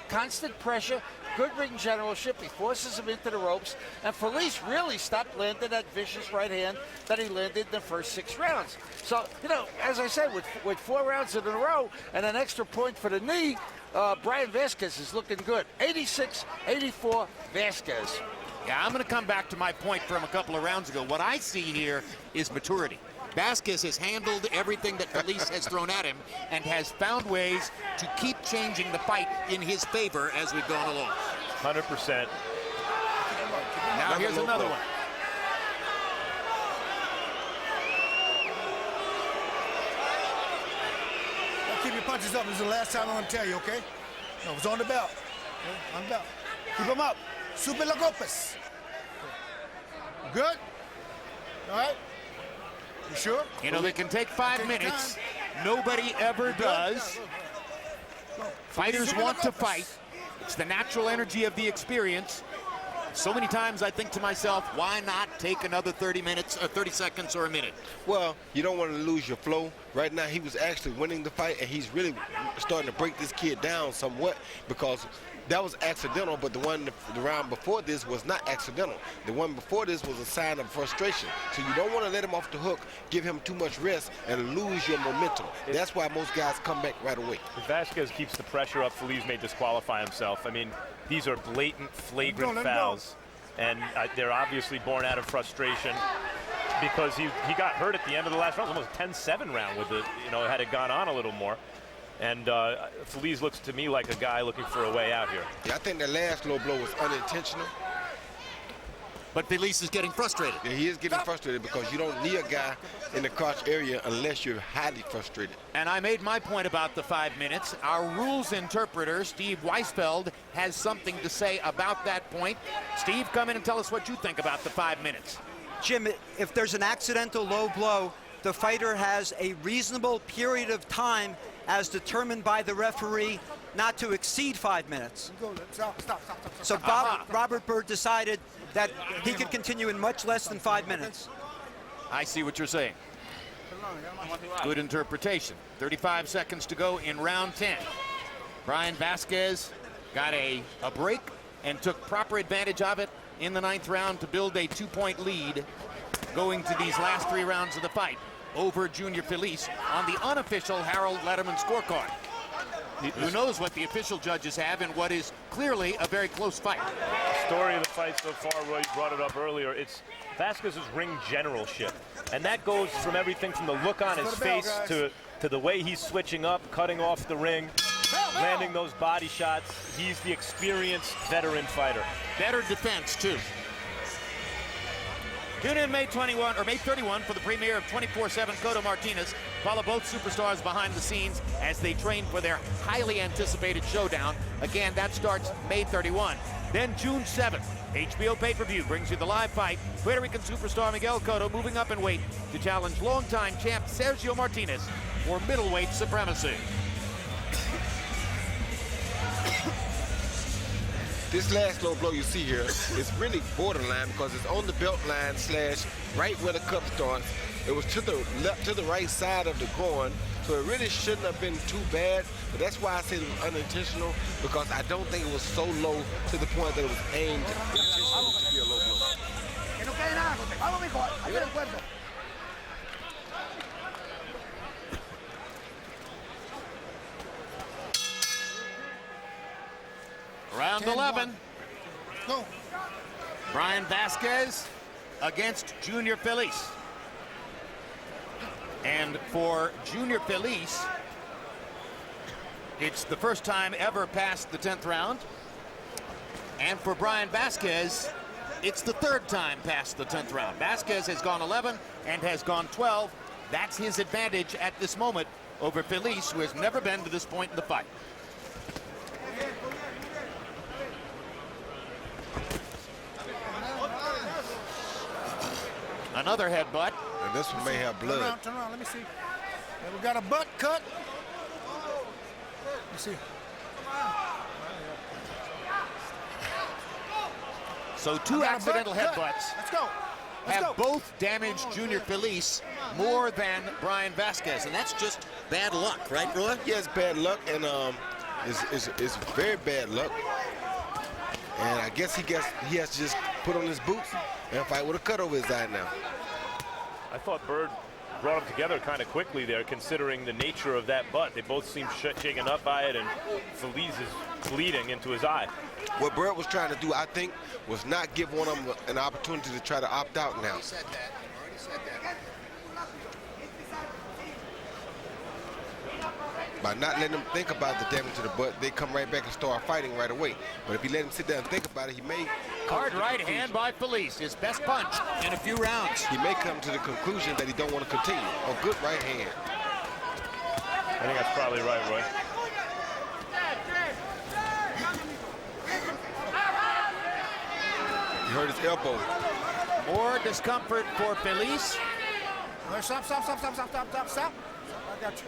constant pressure, good ring generalship, he forces him into the ropes, and Felix really stopped landing that vicious right hand that he landed in the first 6 rounds. So, you know, as I said, with 4 rounds in a row and an extra point for the knee, Brian Vasquez is looking good. 86-84 Vasquez. Yeah, I'm going to come back to my point from a couple of rounds ago. What I see here is maturity. Vasquez has handled everything that Felix has thrown at him and has found ways to keep changing the fight in his favor as we've gone along. 100%. Now here's another one. Keep your punches up. This is the last time I'm going to tell you, okay? No, it's on the belt. Okay? On the belt. Keep them up. Super la golpes. Good? All right? You sure? You know, they can take 5 minutes. Nobody ever does. Fighters want to fight. It's the natural energy of the experience. So many times I think to myself, why not take another 30 minutes, or 30 seconds, or a minute? Well, you don't want to lose your flow. Right now, he was actually winning the fight, and he's really starting to break this kid down somewhat because that was accidental, but the round before this was not accidental. The one before this was a sign of frustration. So you don't want to let him off the hook, give him too much rest, and lose your momentum. That's why most guys come back right away. If Vasquez keeps the pressure up, Feliz may disqualify himself. I mean, these are blatant, flagrant fouls, and they're obviously born out of frustration because he got hurt at the end of the last round. Almost 10-7 round with it, had it gone on a little more. And Feliz looks to me like a guy looking for a way out here. Yeah, I think the last low blow was unintentional. But Felix is getting frustrated. Yeah, he is getting frustrated because you don't need a guy in the crotch area unless you're highly frustrated. And I made my point about the 5 minutes. Our rules interpreter, Steve Weisfeld, has something to say about that point. Steve, come in and tell us what you think about the 5 minutes. Jim, if there's an accidental low blow, the fighter has a reasonable period of time as determined by the referee not to exceed 5 minutes. So Robert Byrd decided that he could continue in much less than 5 minutes. I see what you're saying. Good interpretation. 35 seconds to go in round 10. Brian Vasquez got a break and took proper advantage of it in the 9th round to build a 2-point lead going to these last 3 rounds of the fight over Junior Felix on the unofficial Harold Letterman scorecard. Who knows what the official judges have in what is clearly a very close fight. The story of the fight so far, Roy brought it up earlier, it's Vasquez's ring generalship. And that goes from everything from the look on his face to the way he's switching up, cutting off the ring, landing those body shots. He's the experienced veteran fighter. Better defense, too. Tune in May 31 for the premiere of 24/7 Cotto Martinez. Follow both superstars behind the scenes as they train for their highly anticipated showdown. Again, that starts May 31. Then June 7th, HBO pay-per-view brings you the live fight. Puerto Rican superstar Miguel Cotto moving up in weight to challenge longtime champ Sergio Martinez for middleweight supremacy. This last low blow you see here is really borderline because it's on the belt line / right where the cup starts. It was to the left, to the right side of the groin, so it really shouldn't have been too bad. But that's why I said it was unintentional, because I don't think it was so low to the point that it was aimed intentionally to be a low blow. Round 11. Go. Brian Vasquez against Junior Felix. And for Junior Felix, it's the first time ever past the 10th round. And for Brian Vasquez, it's the 3rd time past the 10th round. Vasquez has gone 11 and has gone 12. That's his advantage at this moment over Felix, who has never been to this point in the fight. Another headbutt. And this one may have blood. Turn around, let me see. Yeah, we got a butt cut. Let me see. So 2 accidental headbutts Let's go. have both damaged Junior Felix more than Brian Vasquez, and that's just bad luck, right, Roy? Yeah, it's bad luck, and it's very bad luck. And I guess he has to just put on his boots and fight with a cut over his eye now. I thought Byrd brought them together kind of quickly there, considering the nature of that butt. They both seem shaken up by it, and Felix is bleeding into his eye. What Byrd was trying to do, I think, was not give one of them an opportunity to try to opt out now. Already said that. By not letting them think about the damage to the butt, they come right back and start fighting right away. But if you let him sit down and think about it, he may Hard right hand by Felix, his best punch in a few rounds. He may come to the conclusion that he don't want to continue. Oh, good right hand. I think that's probably right, Roy. You heard his elbow. More discomfort for Felix. Stop.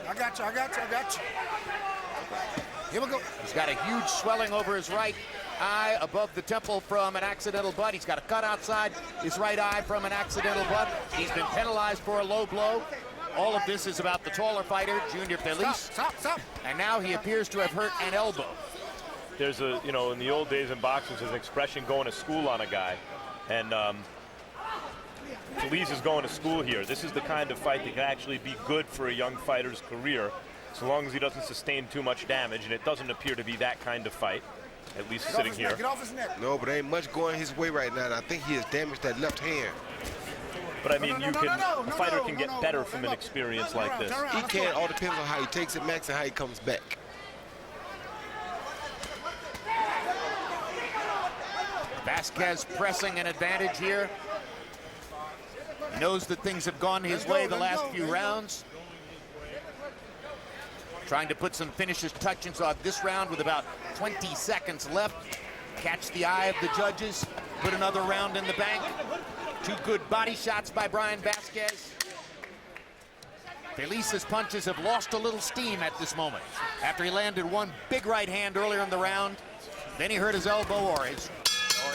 I got you. Here we go. He's got a huge swelling over his right eye above the temple from an accidental butt. He's got a cut outside his right eye from an accidental butt. He's been penalized for a low blow. all of this is about the taller fighter, Junior Felix. Stop. And now he appears to have hurt an elbow. There's a, you know, in the old days in boxing, there's an expression, going to school on a guy. And Felix is going to school here. This is the kind of fight that can actually be good for a young fighter's career, so long as he doesn't sustain too much damage, and it doesn't appear to be that kind of fight, at least sitting here. Get off his neck. No, but ain't much going his way right now. And I think he has damaged that left hand. But I mean, a fighter can get better from an experience like this. He can. All depends on how he takes it, Max, and how he comes back. Vasquez pressing an advantage here. He knows that things have gone his way the last few rounds. Trying to put some finishes touches on this round with about 20 seconds left. Catch the eye of the judges, put another round in the bank. Two good body shots by Brian Vasquez. Felix's punches have lost a little steam at this moment. After he landed one big right hand earlier in the round, then he hurt his elbow or his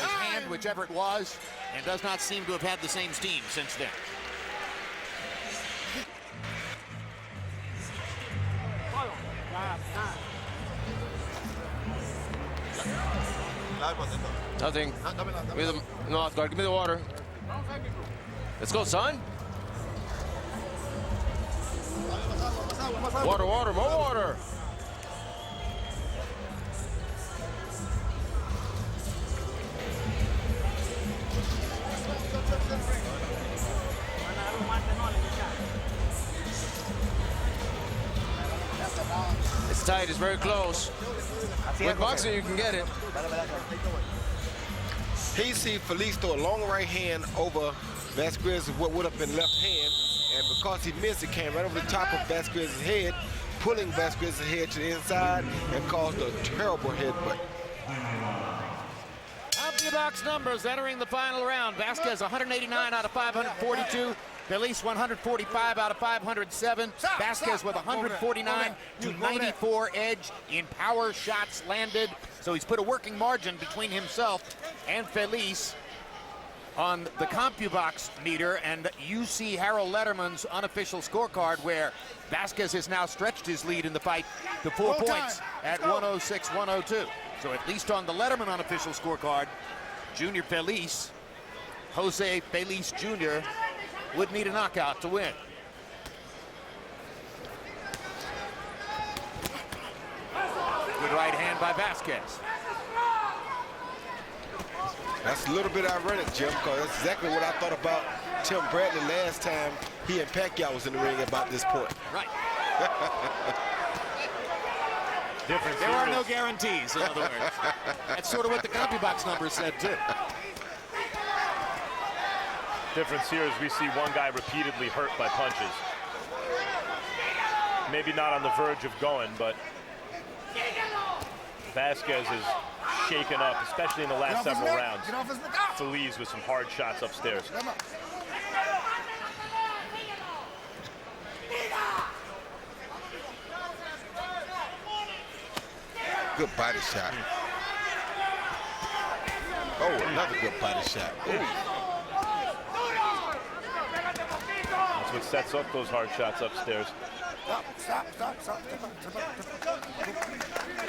hand, whichever it was, and does not seem to have had the same steam since then. Nothing. No, off guard. Give me the water. Let's go, son. Water, more water. It's tight. It's very close. With boxing, you can get it. He see Felix throw a long right hand over Vasquez's what would have been left hand, and because he missed, it came right over the top of Vasquez's head, pulling Vasquez's head to the inside and caused a terrible headbutt. CompuBox numbers entering the final round. Vasquez 189 out of 542. Felix 145 out of 507. Vasquez with 149 to 94 edge in power shots landed. So he's put a working margin between himself and Felix on the CompuBox meter, and you see Harold Letterman's unofficial scorecard where Vasquez has now stretched his lead in the fight to 4 points at 106-102. So at least on the Letterman unofficial scorecard, Junior Felix, Jose Felix Jr., would need a knockout to win. Good right hand by Vasquez. That's a little bit ironic, Jim, because that's exactly what I thought about Tim Bradley last time he and Pacquiao was in the ring about this point. Right. There are no guarantees, in other words. That's sort of what the CompuBox numbers said, too. Difference here is we see one guy repeatedly hurt by punches. Maybe not on the verge of going, but Vasquez is shaken up, especially in the last several rounds. Felix with some hard shots upstairs. Good body shot. Oh, another good body shot. Ooh. That's what sets up those hard shots upstairs. Stop.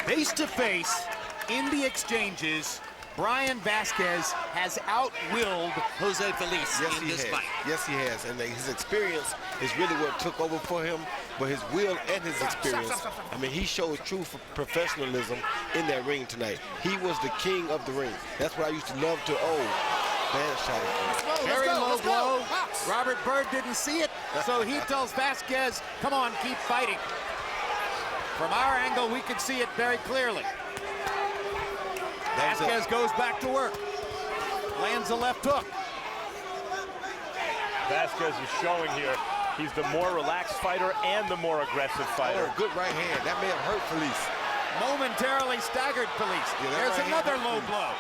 Face to face in the exchanges, Brian Vasquez has out-willed Jose Felix in this fight. Yes, he has. And his experience is really what took over for him, but his will and his experience. I mean, he shows true professionalism in that ring tonight. He was the king of the ring. That's what I used to love to bad shot. Very low blow. Robert Byrd didn't see it, so he tells Vasquez, come on, keep fighting. From our angle, we can see it very clearly. Vasquez goes back to work. Lands a left hook. Vasquez is showing here he's the more relaxed fighter and the more aggressive fighter. Oh, good right hand. That may have hurt Felix. Momentarily staggered Felix. There's another low blow.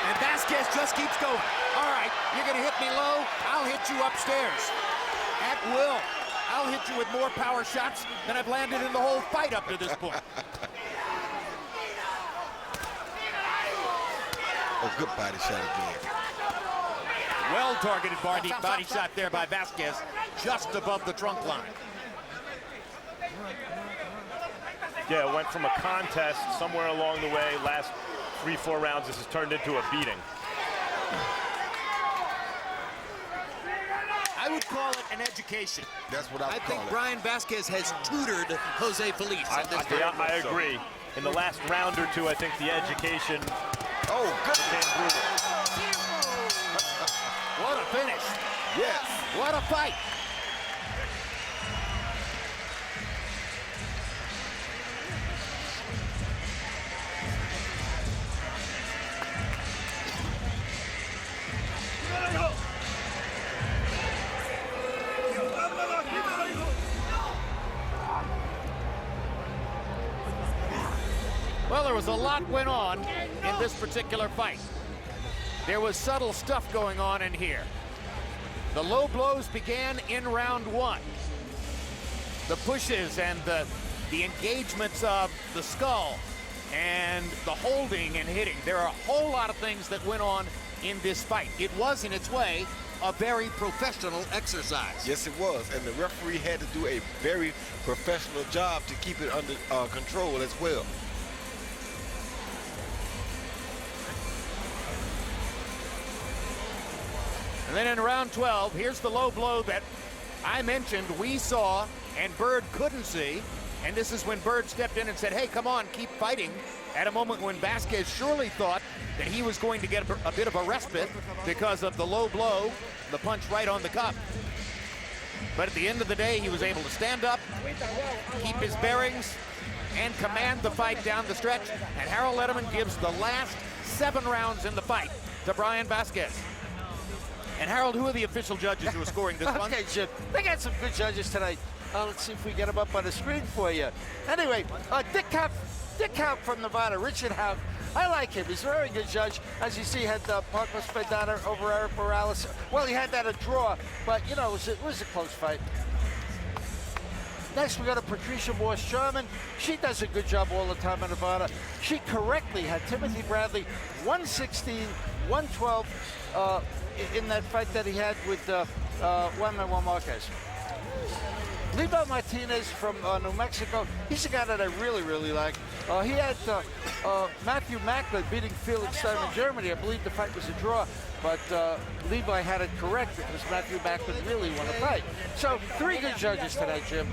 And Vasquez just keeps going. All right, you're going to hit me low, I'll hit you upstairs. At will. I'll hit you with more power shots than I've landed in the whole fight up to this point. A good body shot again. Well-targeted body shot there by Vasquez. just above the trunk line. Yeah, it went from a contest somewhere along the way. Last 3-4 rounds, this has turned into a beating. I would call it an education. That's what I would call think it. Brian Vasquez has tutored Jose Felix. I agree. In the last round or two, I think the education became brutal. What a finish. Yes. What a fight. Well, there was a lot went on in this particular fight. There was subtle stuff going on in here. The low blows began in round one. The pushes and the engagements of the skull and the holding and hitting. There are a whole lot of things that went on in this fight. It was, in its way, a very professional exercise. Yes, it was. And the referee had to do a very professional job to keep it under control as well. And then in round 12, here's the low blow that I mentioned we saw and Bird couldn't see. And this is when Bird stepped in and said, hey, come on, keep fighting, at a moment when Vasquez surely thought that he was going to get a bit of a respite because of the low blow, the punch right on the cup. But at the end of the day, he was able to stand up, keep his bearings, and command the fight down the stretch. And Harold Lederman gives the last 7 rounds in the fight to Brian Vasquez. And Harold, who are the official judges who are scoring this one? Okay, Jim, they got some good judges tonight. Let's see if we get them up on the screen for you. Anyway, Dick Houck from Nevada, Richard Houck. I like him. He's a very good judge. As you see, he had Parker Spedana over Eric Morales. Well, he had that a draw, but, you know, it was a close fight. Next, we go to Patricia Morse-Sherman. She does a good job all the time in Nevada. She correctly had Timothy Bradley 116, 112 in that fight that he had with Juan Manuel Marquez. Lebo Martinez from New Mexico, he's a guy that I really, really like. He had Matthew Macklin beating Felix in Germany. I believe the fight was a draw, but Levi had it correct because Matthew Macklin really won the fight. So 3 good judges tonight, Jim.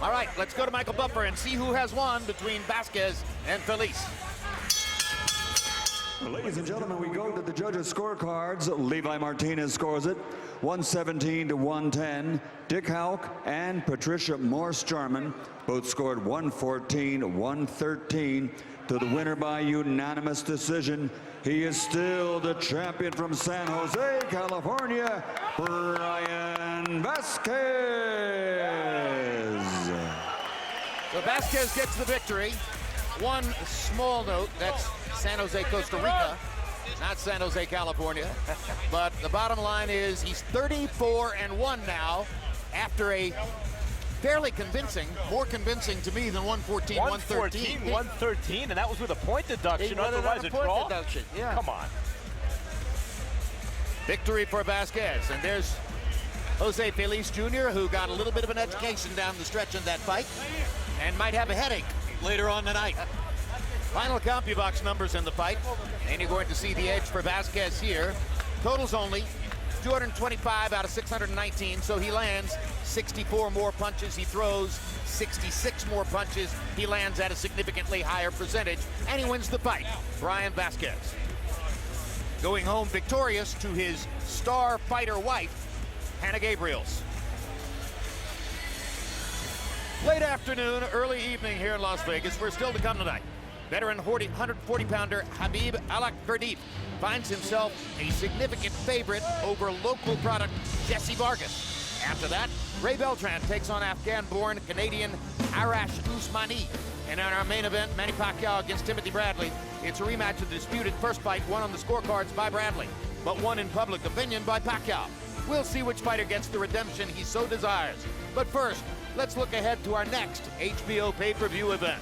All right, let's go to Michael Buffer and see who has won between Vasquez and Felix. Ladies and gentlemen, we go to the judges' scorecards. Levi Martinez scores it 117 to 110. Dick Houck and Patricia Morse-Sherman both scored 114, 113 to the winner by unanimous decision. He is still the champion from San Jose, California, Brian Vasquez. So Vasquez gets the victory. One small note, that's San Jose, Costa Rica, not San Jose, California. But the bottom line is he's 34-1 now after a fairly convincing, more convincing to me than 114, 113. 113, and that was with a point deduction. Otherwise, a draw? Deduction. Yeah. Come on. Victory for Vasquez. And there's Jose Felix Jr., who got a little bit of an education down the stretch in that fight and might have a headache later on tonight. Final CompuBox numbers in the fight, and you're going to see the edge for Vasquez here. Totals only 225 out of 619, so he lands 64 more punches. He throws 66 more punches. He lands at a significantly higher percentage, and he wins the fight. Brian Vasquez going home victorious to his star fighter wife, Hannah Gabriels. Late afternoon, early evening here in Las Vegas. We're still to come tonight. Veteran 140-pounder Habib Alak-Verdif finds himself a significant favorite over local product Jesse Vargas. After that, Ray Beltran takes on Afghan-born Canadian Arash Usmani. And in our main event, Manny Pacquiao against Timothy Bradley. It's a rematch of the disputed first fight, won on the scorecards by Bradley, but won in public opinion by Pacquiao. We'll see which fighter gets the redemption he so desires. But first, let's look ahead to our next HBO pay-per-view event.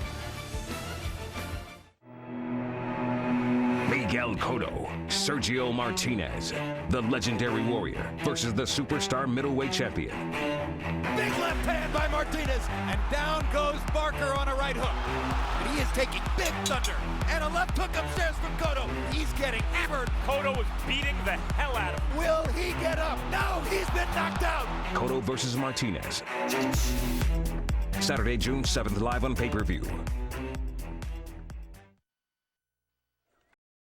Miguel Cotto, Sergio Martinez, the legendary warrior versus the superstar middleweight champion. Big left hand by Martinez, and down goes Barker on a right hook. But he is taking big thunder, and a left hook upstairs from Cotto. He's getting hammered. Cotto was beating the hell out of him. Will he get up? No, he's been knocked out. Cotto versus Martinez. Saturday, June 7th, live on pay-per-view.